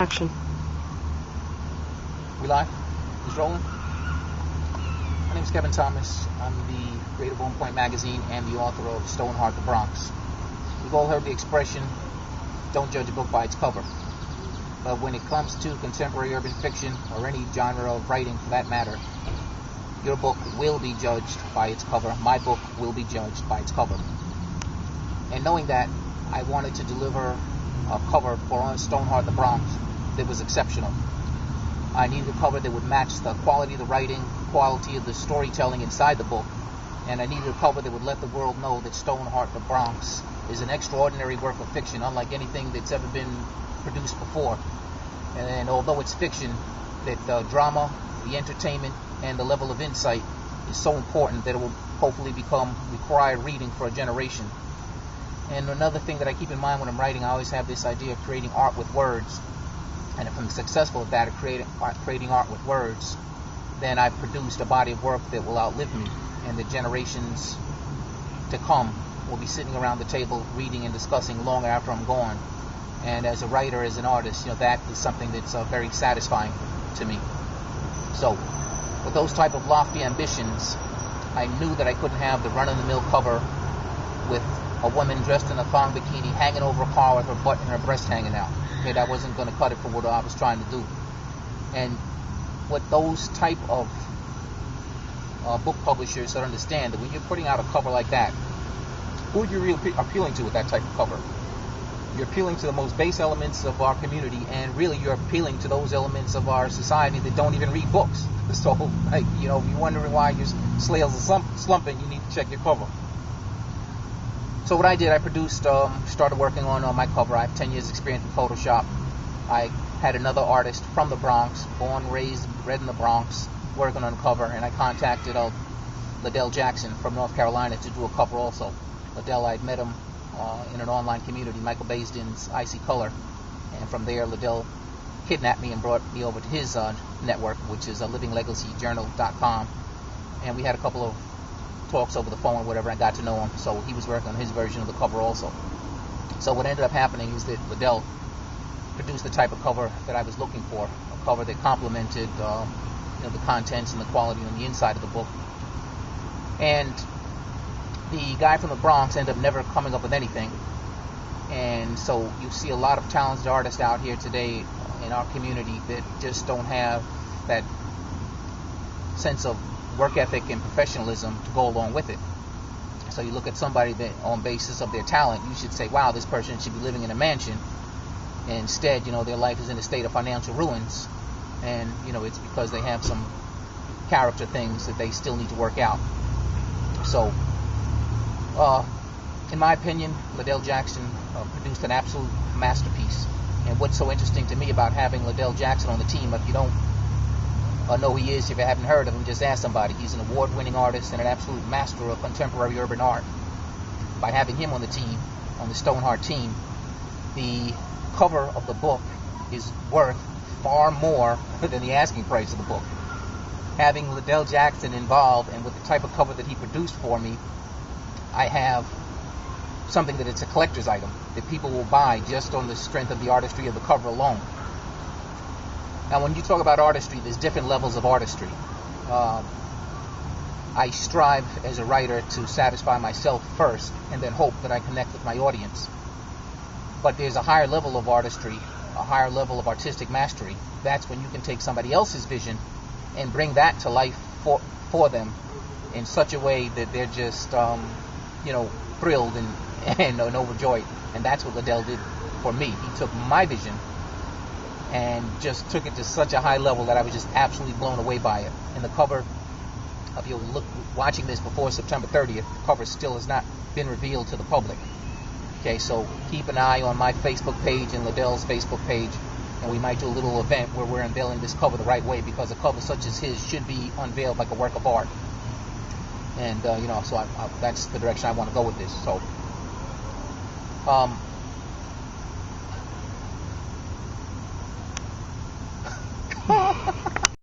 Action. We live? It's rolling? My name is Kevin Thomas. I'm the creator of On Point Magazine and the author of Stoneheart, the Bronx. We've all heard the expression, don't judge a book by its cover. But when it comes to contemporary urban fiction, or any genre of writing for that matter, your book will be judged by its cover. My book will be judged by its cover. And knowing that, I wanted to deliver a cover for Stoneheart, the Bronx that was exceptional. I needed a cover that would match the quality of the writing, quality of the storytelling inside the book, and I needed a cover that would let the world know that Stoneheart, the Bronx is an extraordinary work of fiction, unlike anything that's ever been produced before. And although it's fiction, that the drama, the entertainment, and the level of insight is so important that it will hopefully become required reading for a generation. And another thing that I keep in mind when I'm writing, I always have this idea of creating art with words. And if I'm successful at that, at creating art with words, then I've produced a body of work that will outlive me, and the generations to come will be sitting around the table reading and discussing long after I'm gone. And as a writer, as an artist, that is something that's very satisfying to me. So, with those type of lofty ambitions, I knew that I couldn't have the run-of-the-mill cover with a woman dressed in a thong bikini hanging over a car with her butt and her breast hanging out. Okay, that wasn't going to cut it for what I was trying to do. And what those type of book publishers should understand, that when you're putting out a cover like that, who are you really appealing to with that type of cover? You're appealing to the most base elements of our community, and really you're appealing to those elements of our society that don't even read books. So, if you're wondering why your sales are slumping, you need to check your cover. So what I did, I produced, started working on my cover. I have 10 years experience with Photoshop. I had another artist from the Bronx, born, raised, bred in the Bronx, working on the cover, and I contacted Lydell Jackson from North Carolina to do a cover also. Lydell, I'd met him in an online community, Michael Baisden's Icy Color, and from there Lydell kidnapped me and brought me over to his network, which is livinglegacyjournal.com, and we had a couple of talks over the phone or whatever. I got to know him, so he was working on his version of the cover also. So what ended up happening is that Lydell produced the type of cover that I was looking for, a cover that complemented the contents and the quality on the inside of the book. And the guy from the Bronx ended up never coming up with anything, and so you see a lot of talented artists out here today in our community that just don't have that sense of work ethic and professionalism to go along with it. So you look at somebody that, on basis of their talent, you should say, wow, this person should be living in a mansion. And instead, their life is in a state of financial ruins, and it's because they have some character things that they still need to work out. So in my opinion, Lydell Jackson produced an absolute masterpiece. And what's so interesting to me about having Lydell Jackson on the team, if you don't know who he is, if you haven't heard of him, just ask somebody. He's an award-winning artist and an absolute master of contemporary urban art. By having him on the team, on the Stoneheart team, the cover of the book is worth far more than the asking price of the book. Having Lydell Jackson involved, and with the type of cover that he produced for me, I have something that it's a collector's item that people will buy just on the strength of the artistry of the cover alone. Now, when you talk about artistry, there's different levels of artistry. I strive as a writer to satisfy myself first, and then hope that I connect with my audience. But there's a higher level of artistry, a higher level of artistic mastery. That's when you can take somebody else's vision and bring that to life for them in such a way that they're just, thrilled and overjoyed. And that's what Lydell did for me. He took my vision and just took it to such a high level that I was just absolutely blown away by it. And the cover, if you're watching this before September 30th, the cover still has not been revealed to the public. Okay, so keep an eye on my Facebook page and Lydell's Facebook page, and we might do a little event where we're unveiling this cover the right way, because a cover such as his should be unveiled like a work of art. And, so that's the direction I want to go with this. So,